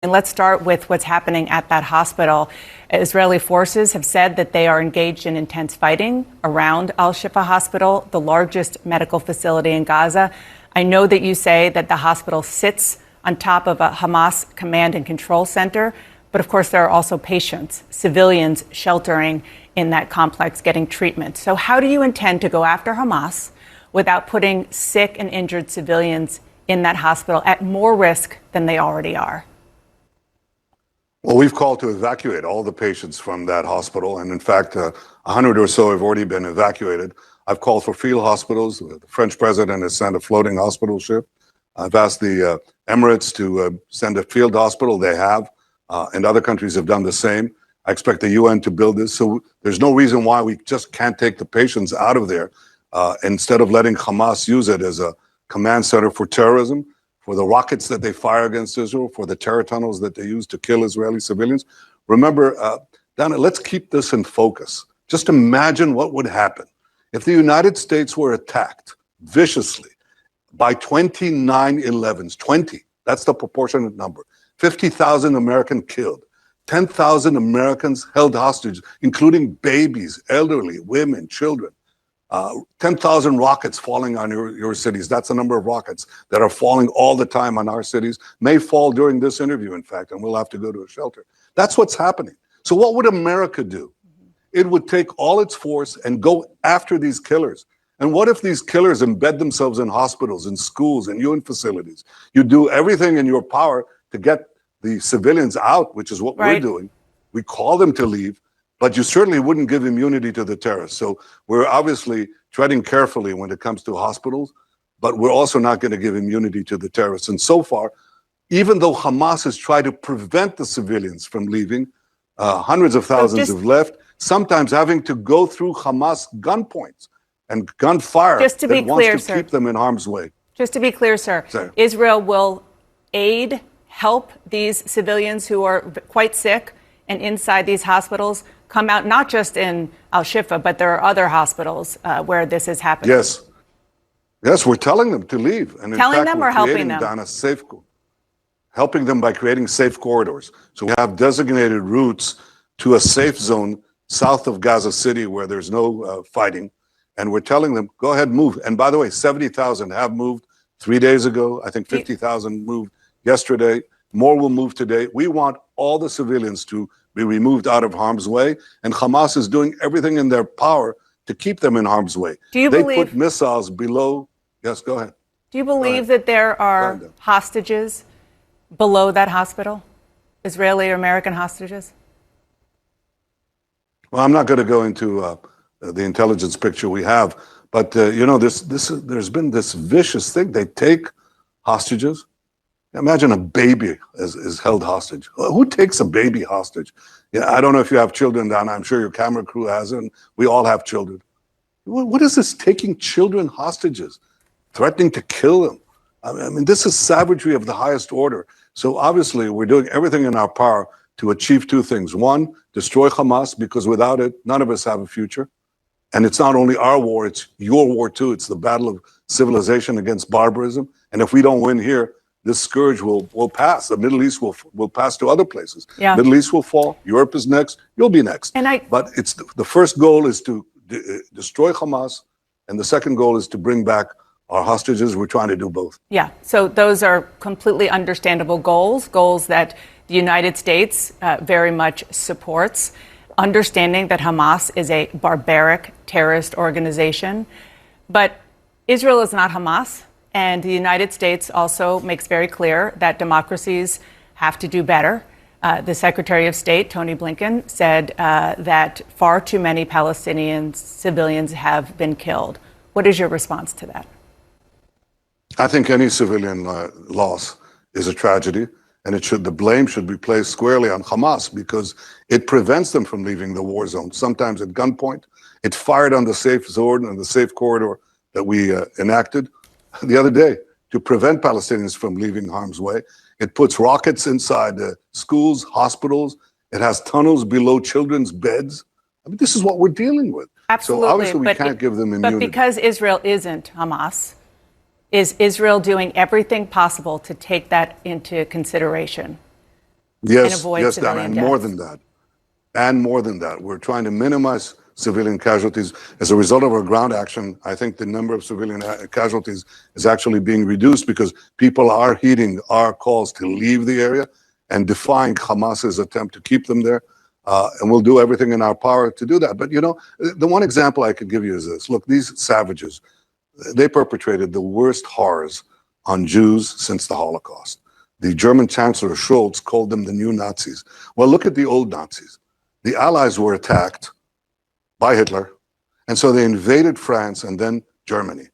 And let's start with what's happening at that hospital. Israeli forces have said that they are engaged in intense fighting around Al-Shifa Hospital, the largest medical facility in Gaza. I know that you say that the hospital sits on top of a Hamas command and control center, but of course there are also patients, civilians sheltering in that complex getting treatment. So how do you intend to go after Hamas without putting sick and injured civilians in that hospital at more risk than they already are? Well, we've called to evacuate all the patients from that hospital. And in fact, 100 or so have already been evacuated. I've called for field hospitals. The French president has sent a floating hospital ship. I've asked the Emirates to send a field hospital. They have, and other countries have done the same. I expect the UN to build this. So there's no reason why we just can't take the patients out of there instead of letting Hamas use it as a command center for terrorism, for the rockets that they fire against Israel, for the terror tunnels that they use to kill Israeli civilians. Remember, Dana, let's keep this in focus. Just imagine what would happen if the United States were attacked viciously by 20 9/11s. 20, that's the proportionate number. 50,000 Americans killed, 10,000 Americans held hostage, including babies, elderly, women, children. 10,000 rockets falling on your cities. That's the number of rockets that are falling all the time on our cities, may fall during this interview, in fact, and we'll have to go to a shelter. That's what's happening. So what would America do? It would take all its force and go after these killers. And what if these killers embed themselves in hospitals, in schools, in UN facilities? You do everything in your power to get the civilians out, which is what we're doing. We call them to leave. But you certainly wouldn't give immunity to the terrorists. So we're obviously treading carefully when it comes to hospitals, but we're also not going to give immunity to the terrorists. And so far, even though Hamas has tried to prevent the civilians from leaving, hundreds of thousands have left, sometimes having to go through Hamas gunpoints and gunfire that wants to keep them in harm's way. Just to be clear, sir, Israel will help these civilians who are quite sick and inside these hospitals come out, not just in Al-Shifa, but there are other hospitals where this is happening. Yes. Yes, we're telling them to leave. And telling them or helping them? Donna, helping them by creating safe corridors. So we have designated routes to a safe zone south of Gaza City where there's no fighting. And we're telling them, go ahead, move. And by the way, 70,000 have moved 3 days ago. I think 50,000 moved yesterday. More will move today. We want all the civilians to be removed out of harm's way, and Hamas is doing everything in their power to keep them in harm's way. They put missiles below. Yes, go ahead. Do you believe that there are hostages below that hospital, Israeli or American hostages? Well, I'm not going to go into the intelligence picture we have, but there's been this vicious thing. They take hostages. Imagine a baby is held hostage. Who takes a baby hostage? Yeah, I don't know if you have children, Donna. I'm sure your camera crew has, and we all have children. What is this taking children hostages, threatening to kill them? I mean, this is savagery of the highest order. So obviously, we're doing everything in our power to achieve two things. One, destroy Hamas, because without it, none of us have a future. And it's not only our war, it's your war too. It's the battle of civilization against barbarism. And if we don't win here, this scourge will pass. The Middle East will pass to other places. Yeah. Middle East will fall. Europe is next. You'll be next. But it's the first goal is to destroy Hamas, and the second goal is to bring back our hostages. We're trying to do both. Yeah. So those are completely understandable goals that the United States very much supports. Understanding that Hamas is a barbaric terrorist organization, but Israel is not Hamas. And the United States also makes very clear that democracies have to do better. The Secretary of State, Tony Blinken, said that far too many Palestinian civilians have been killed. What is your response to that? I think any civilian loss is a tragedy, and the blame should be placed squarely on Hamas because it prevents them from leaving the war zone, sometimes at gunpoint. It fired on the safe zone and the safe corridor that we enacted the other day to prevent Palestinians from leaving harm's way. It puts rockets inside schools, hospitals. It has tunnels below children's beds. I mean, this is what we're dealing with. Absolutely. So obviously we can't give them immunity. But because Israel isn't Hamas, is Israel doing everything possible to take that into consideration? and avoid yes, civilian Dana, and deaths? more than that. And more than that, we're trying to minimize civilian casualties. As a result of our ground action, I think the number of civilian casualties is actually being reduced because people are heeding our calls to leave the area and defying Hamas's attempt to keep them there. And we'll do everything in our power to do that. But, you know, the one example I could give you is this. Look, these savages, they perpetrated the worst horrors on Jews since the Holocaust. The German Chancellor Scholz called them the new Nazis. Well, look at the old Nazis. The Allies were attacked by Hitler, and so they invaded France and then Germany.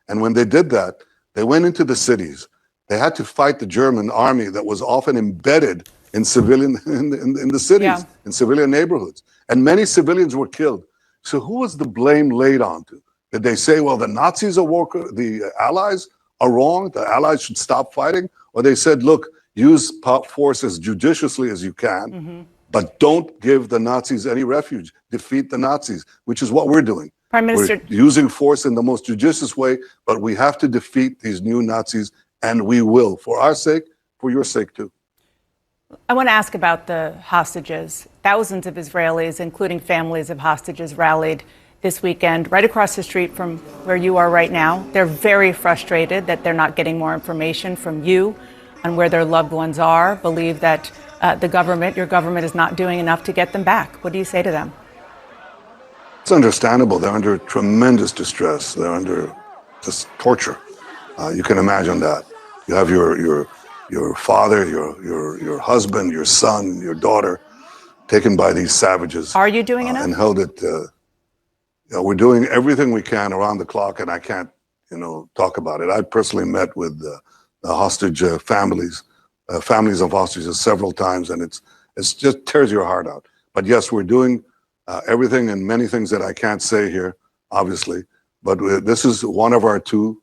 And when they did that, they went into the cities. They had to fight the German army that was often embedded in civilian in the cities, in civilian neighborhoods. And many civilians were killed. So who was the blame laid on to? Did they say, well, the Nazis are the Allies are wrong, the Allies should stop fighting? Or they said, look, use force as judiciously as you can, but don't give the Nazis any refuge. Defeat the Nazis, which is what we're doing. Prime Minister, we're using force in the most judicious way, but we have to defeat these new Nazis, and we will, for our sake, for your sake too. I want to ask about the hostages. Thousands of Israelis, including families of hostages, rallied this weekend right across the street from where you are right now. They're very frustrated that they're not getting more information from you on where their loved ones are, believe that your government is not doing enough to get them back. What do you say to them? It's understandable. They're under tremendous distress. They're under just torture. You can imagine that. You have your father, your husband, your son, your daughter taken by these savages. Are you doing enough? And held at, we're doing everything we can around the clock, and I can't, talk about it. I personally met with the hostage families of hostages several times, and it's just tears your heart out. But yes, we're doing everything and many things that I can't say here, obviously. But this is one of our two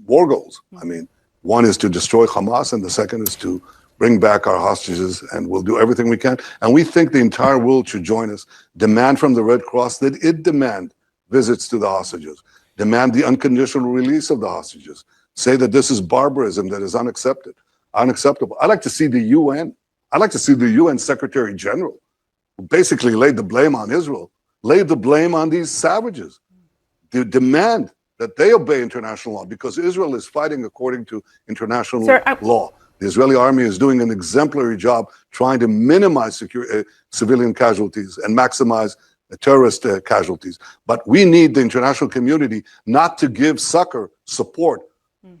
war goals. I mean, one is to destroy Hamas, and the second is to bring back our hostages, and we'll do everything we can. And we think the entire world should join us, demand from the Red Cross that it demand visits to the hostages, demand the unconditional release of the hostages, say that this is barbarism that is unacceptable. I'd like to see the UN. I'd like to see the UN Secretary General, who basically laid the blame on Israel, laid the blame on these savages, to demand that they obey international law, because Israel is fighting according to international law. The Israeli army is doing an exemplary job trying to minimize civilian casualties and maximize terrorist casualties. But we need the international community not to give succor, support,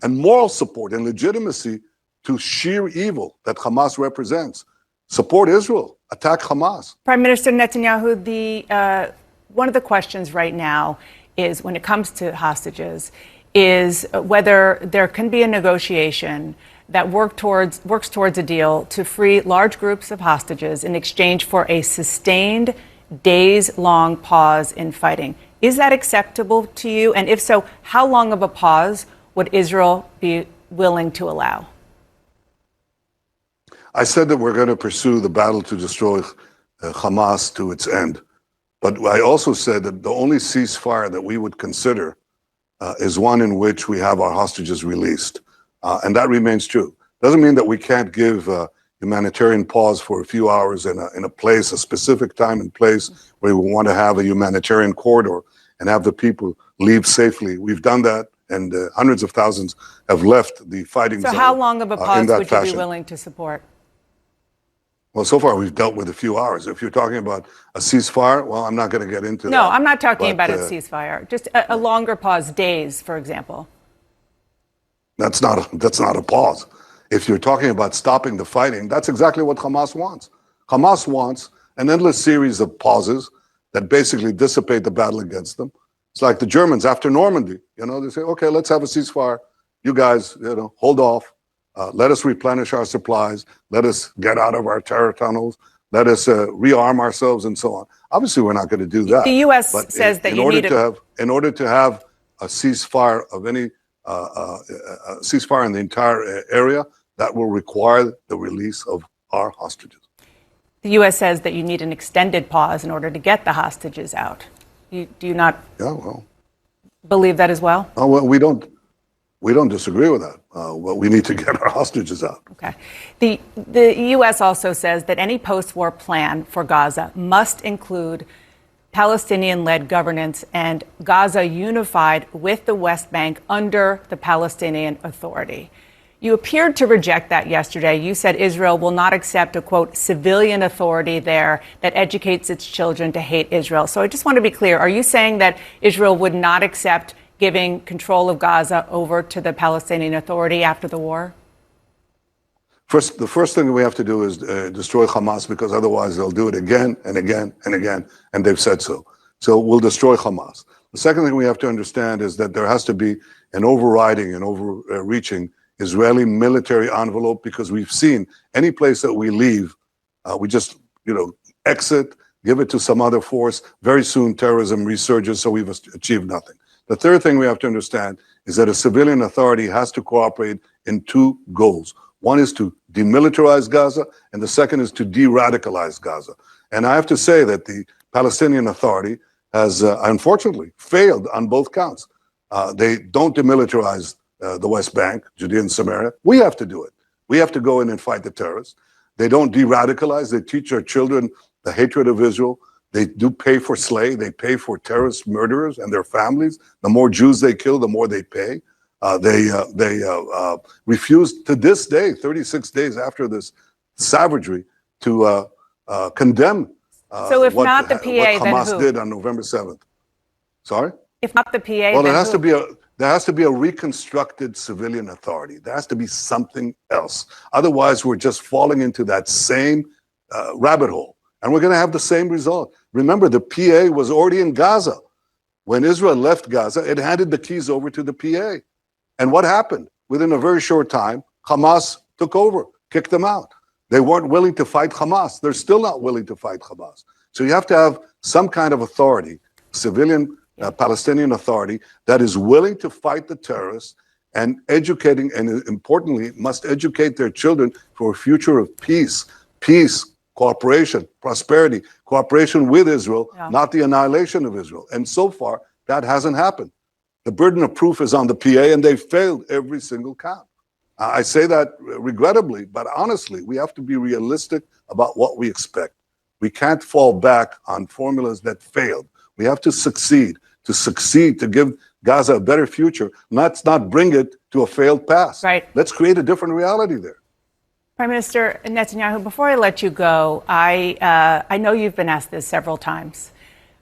and moral support and legitimacy to sheer evil that Hamas represents. Support Israel, attack Hamas. Prime Minister Netanyahu, one of the questions right now is, when it comes to hostages, is whether there can be a negotiation that works towards a deal to free large groups of hostages in exchange for a sustained days-long pause in fighting. Is that acceptable to you? And if so, how long of a pause would Israel be willing to allow? I said that we're going to pursue the battle to destroy Hamas to its end. But I also said that the only ceasefire that we would consider is one in which we have our hostages released. And that remains true. Doesn't mean that we can't give humanitarian pause for a few hours in a place, a specific time and place where we want to have a humanitarian corridor and have the people leave safely. We've done that, and hundreds of thousands have left the fighting zone. So how long of a pause would you be willing to support? Well, so far we've dealt with a few hours. If you're talking about a ceasefire, well, I'm not going to get into that. No, I'm not talking about a ceasefire. Just a longer pause, days, for example. That's not a pause. If you're talking about stopping the fighting, that's exactly what Hamas wants. Hamas wants an endless series of pauses that basically dissipate the battle against them. It's like the Germans after Normandy. They say, okay, let's have a ceasefire. You guys, hold off. Let us replenish our supplies. Let us get out of our terror tunnels. Let us rearm ourselves and so on. Obviously, we're not going to do that. The U.S. says that you need in order to have a ceasefire of any ceasefire in the entire area, that will require the release of our hostages. The U.S. says that you need an extended pause in order to get the hostages out. Do you not believe that as well? Oh, well, we don't We don't disagree with that. Well, we need to get our hostages out. Okay. The U.S. also says that any post-war plan for Gaza must include Palestinian-led governance and Gaza unified with the West Bank under the Palestinian Authority. You appeared to reject that yesterday. You said Israel will not accept a, quote, civilian authority there that educates its children to hate Israel. So I just want to be clear. Are you saying that Israel would not accept giving control of Gaza over to the Palestinian Authority after the war? The first thing we have to do is destroy Hamas, because otherwise they'll do it again and again and again, and they've said so. So we'll destroy Hamas. The second thing we have to understand is that there has to be an overriding and overreaching Israeli military envelope, because we've seen any place that we leave, we just, exit, give it to some other force. Very soon terrorism resurges, so we've achieved nothing. The third thing we have to understand is that a civilian authority has to cooperate in two goals. One is to demilitarize Gaza, and the second is to de-radicalize Gaza. And I have to say that the Palestinian Authority has, unfortunately, failed on both counts. They don't demilitarize the West Bank, Judea and Samaria. We have to do it. We have to go in and fight the terrorists. They don't de-radicalize. They teach our children the hatred of Israel. They do pay for slay. They pay for terrorist murderers and their families. The more Jews they kill, the more they pay. They refuse to this day, 36 days after this savagery, to condemn so if not the PA, what Hamas then who? did on November 7th. Sorry? If not the PA, well, then there has to be a reconstructed civilian authority. There has to be something else. Otherwise, we're just falling into that same rabbit hole, and we're going to have the same result. Remember, the PA was already in Gaza. When Israel left Gaza, it handed the keys over to the PA. And what happened? Within a very short time, Hamas took over, kicked them out. They weren't willing to fight Hamas. They're still not willing to fight Hamas. So you have to have some kind of authority, civilian Palestinian authority, that is willing to fight the terrorists and educating, and importantly, must educate their children for a future of peace, cooperation, prosperity, cooperation with Israel, not the annihilation of Israel. And so far, that hasn't happened. The burden of proof is on the PA, and they've failed every single count. I say that regrettably, but honestly, we have to be realistic about what we expect. We can't fall back on formulas that failed. We have to succeed, to give Gaza a better future. Let's not bring it to a failed past. Right. Let's create a different reality there. Prime Minister Netanyahu, before I let you go, I know you've been asked this several times,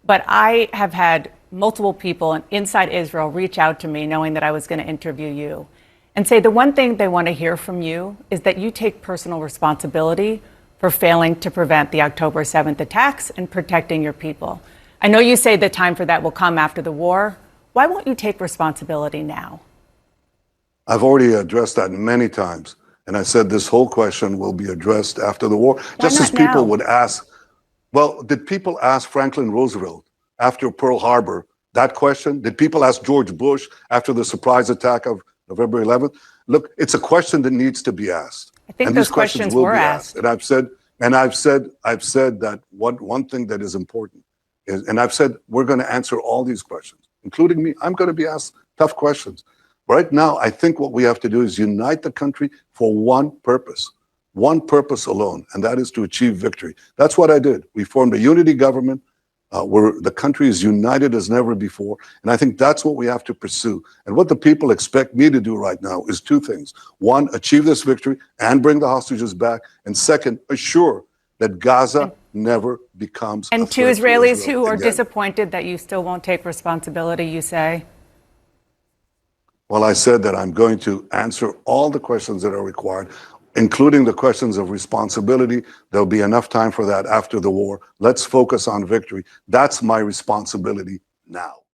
but I have had multiple people inside Israel reach out to me knowing that I was going to interview you and say the one thing they want to hear from you is that you take personal responsibility for failing to prevent the October 7th attacks and protecting your people. I know you say the time for that will come after the war. Why won't you take responsibility now? I've already addressed that many times. And I said this whole question will be addressed after the war. Just as people would ask, well, did people ask Franklin Roosevelt after Pearl Harbor that question? Did people ask George Bush after the surprise attack of November 11th? Look, it's a question that needs to be asked. I think those questions were asked. And I've said that one thing that is important is, and I've said we're going to answer all these questions, including me. I'm going to be asked tough questions. Right now, I think what we have to do is unite the country for one purpose alone, and that is to achieve victory. That's what I did. We formed a unity government where the country is united as never before, and I think that's what we have to pursue. And what the people expect me to do right now is two things. One, achieve this victory and bring the hostages back, and second, assure that Gaza never becomes and to Israelis who are disappointed that you still won't take responsibility, you say? Well, I said that I'm going to answer all the questions that are required, including the questions of responsibility. There'll be enough time for that after the war. Let's focus on victory. That's my responsibility now.